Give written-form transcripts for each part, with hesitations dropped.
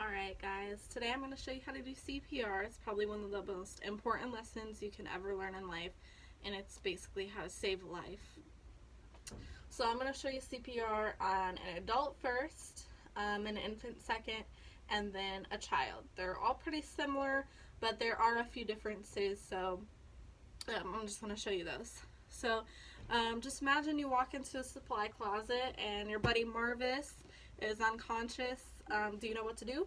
Alright guys, today I'm going to show you how to do CPR. It's probably one of the most important lessons you can ever learn in life, and it's basically how to save a life. So I'm going to show you CPR on an adult first, an infant second, and then a child. They're all pretty similar, but there are a few differences, so I'm just going to show you those. So just imagine you walk into a supply closet and your buddy Marvis is unconscious. Do you know what to do?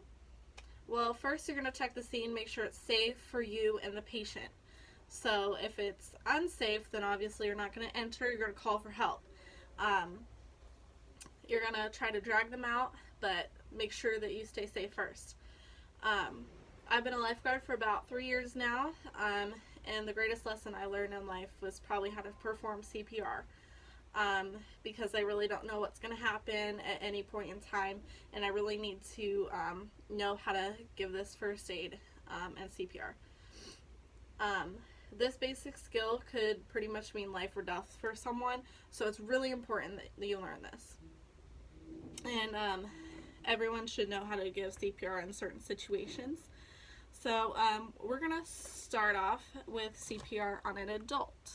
Well, first you're going to check the scene, make sure it's safe for you and the patient. So if it's unsafe, then obviously you're not going to enter, you're going to call for help. You're going to try to drag them out, but make sure that you stay safe first. I've been a lifeguard for about 3 years now, and the greatest lesson I learned in life was probably how to perform CPR. Because I really don't know what's going to happen at any point in time, and I really need to know how to give this first aid and CPR. This basic skill could pretty much mean life or death for someone, so it's really important that you learn this. And everyone should know how to give CPR in certain situations. So we're going to start off with CPR on an adult.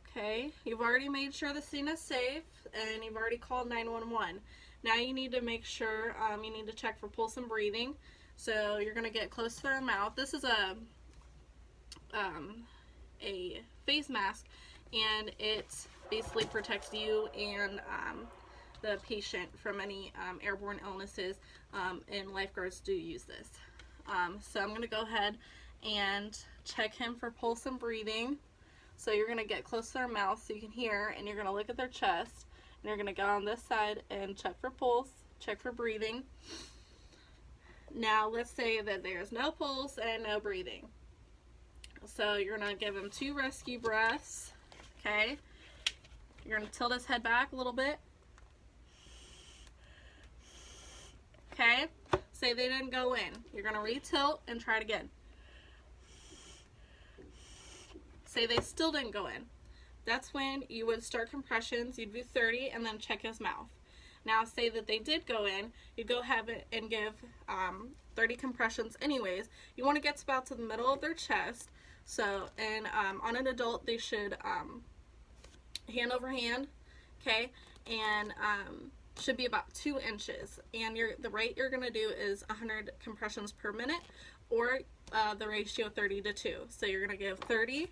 Okay, you've already made sure the scene is safe, and you've already called 911. Now you need to make sure, you need to check for pulse and breathing. So you're going to get close to their mouth. This is a face mask, and it basically protects you and the patient from any airborne illnesses, and lifeguards do use this. So I'm going to go ahead and check him for pulse and breathing. So you're going to get close to their mouth so you can hear, and you're going to look at their chest, and you're going to go on this side and check for pulse, check for breathing. Now let's say that there's no pulse and no breathing. So you're going to give him 2 rescue breaths, okay? You're going to tilt his head back a little bit. Okay? Say they didn't go in. You're going to re-tilt and try it again. Say they still didn't go in. That's when you would start compressions. You'd do 30 and then check his mouth. Now say that they did go in. You'd go ahead and give 30 compressions anyways. You want to get about to the middle of their chest. So, and on an adult, they should hand over hand, okay, and should be about 2 inches. And the rate you're going to do is 100 compressions per minute, or the ratio 30 to 2. So you're going to give 30.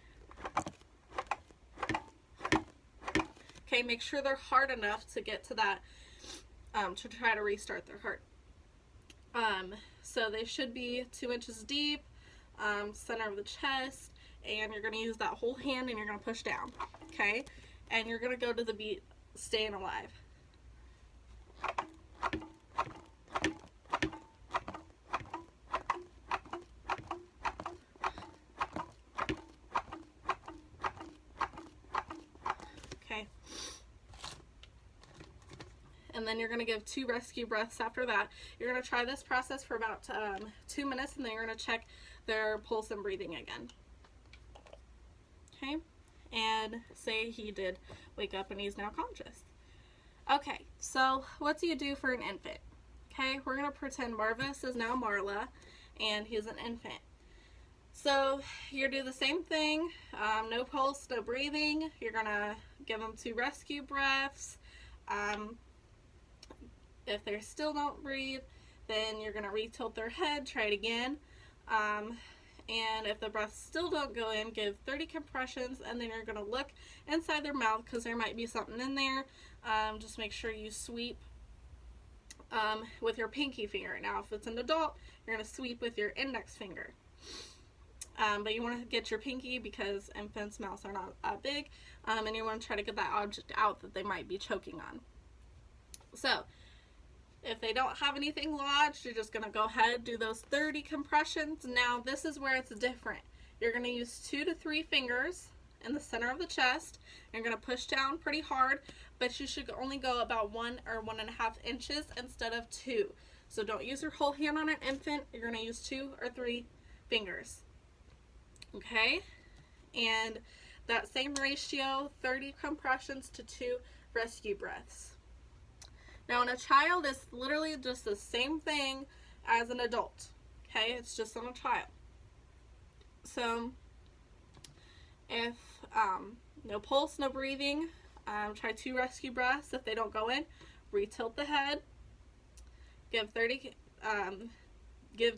Okay, make sure they're hard enough to get to that, to try to restart their heart. So they should be 2 inches deep, center of the chest, and you're going to use that whole hand and you're going to push down, okay? And you're going to go to the beat, Staying Alive. Okay. And then you're going to give 2 rescue breaths after that. You're going to try this process for about 2 minutes, and then you're going to check their pulse and breathing again. Okay? And say he did wake up and he's now conscious. Okay, so what do you do for an infant? Okay, we're going to pretend Marvis is now Marla, and he's an infant. So you do the same thing, no pulse, no breathing. You're going to give them 2 rescue breaths. If they still don't breathe, then you're going to re-tilt their head, try it again. And if the breaths still don't go in, give 30 compressions, and then you're going to look inside their mouth because there might be something in there. Just make sure you sweep with your pinky finger. Now if it's an adult, you're going to sweep with your index finger. But you want to get your pinky because infants' mouths are not big, and you want to try to get that object out that they might be choking on. So if they don't have anything lodged, you're just going to go ahead and do those 30 compressions. Now this is where it's different. You're going to use 2 to 3 fingers in the center of the chest. You're going to push down pretty hard, but you should only go about 1 or 1.5 inches instead of 2. So don't use your whole hand on an infant. You're going to use 2 or 3 fingers. Okay? And that same ratio, 30 compressions to 2 rescue breaths. Now, in a child, it's literally just the same thing as an adult. Okay, it's just on a child. So, if no pulse, no breathing, try 2 rescue breaths. If they don't go in, retilt the head. Give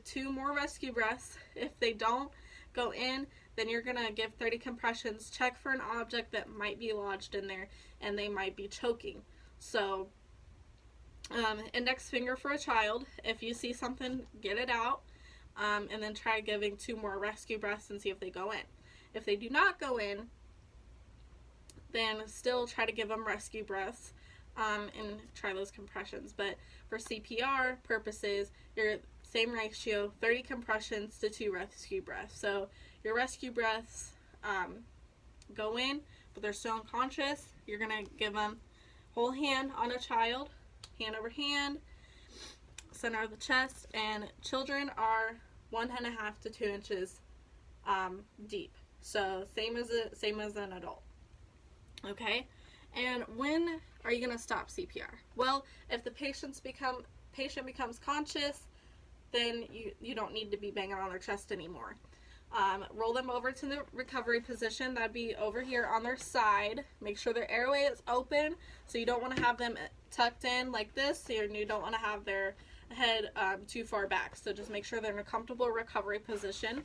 2 more rescue breaths. If they don't go in, then you're going to give 30 compressions. Check for an object that might be lodged in there and they might be choking. So, index finger for a child. If you see something, get it out. And then try giving 2 more rescue breaths and see if they go in. If they do not go in, then still try to give them rescue breaths and try those compressions. But for CPR purposes, your same ratio, 30 compressions to 2 rescue breaths. So your rescue breaths go in, but they're still unconscious. You're going to give them whole hand on a child, hand over hand, center of the chest, and children are 1.5 to 2 inches deep. So same as an adult. Okay, and when are you going to stop CPR? Well, if the patient becomes conscious, then you don't need to be banging on their chest anymore. Roll them over to the recovery position. That'd be over here on their side. Make sure their airway is open, so you don't want to have them tucked in like this, and you don't want to have their head too far back. So just make sure they're in a comfortable recovery position.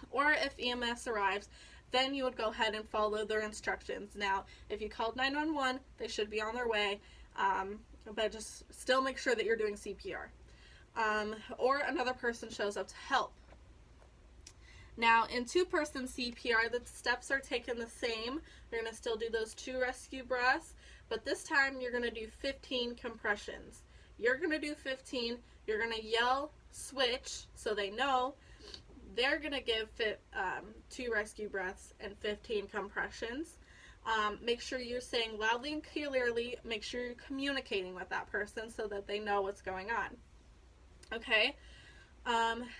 Or if EMS arrives, then you would go ahead and follow their instructions. Now, if you called 911, they should be on their way, but just still make sure that you're doing CPR. Or another person shows up to help. Now, in 2-person CPR, the steps are taken the same. You're going to still do those 2 rescue breaths, but this time you're going to do 15 compressions. You're going to do 15. You're going to yell, switch, so they know. They're going to give 2 rescue breaths and 15 compressions. Make sure you're saying loudly and clearly. Make sure you're communicating with that person so that they know what's going on. Okay?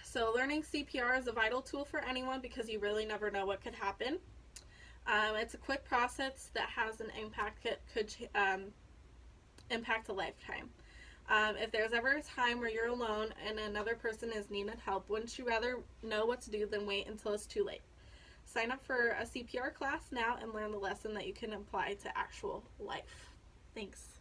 So learning CPR is a vital tool for anyone because you really never know what could happen. It's a quick process that has an impact that could impact a lifetime. If there's ever a time where you're alone and another person is needing help, wouldn't you rather know what to do than wait until it's too late? Sign up for a CPR class now and learn the lesson that you can apply to actual life. Thanks.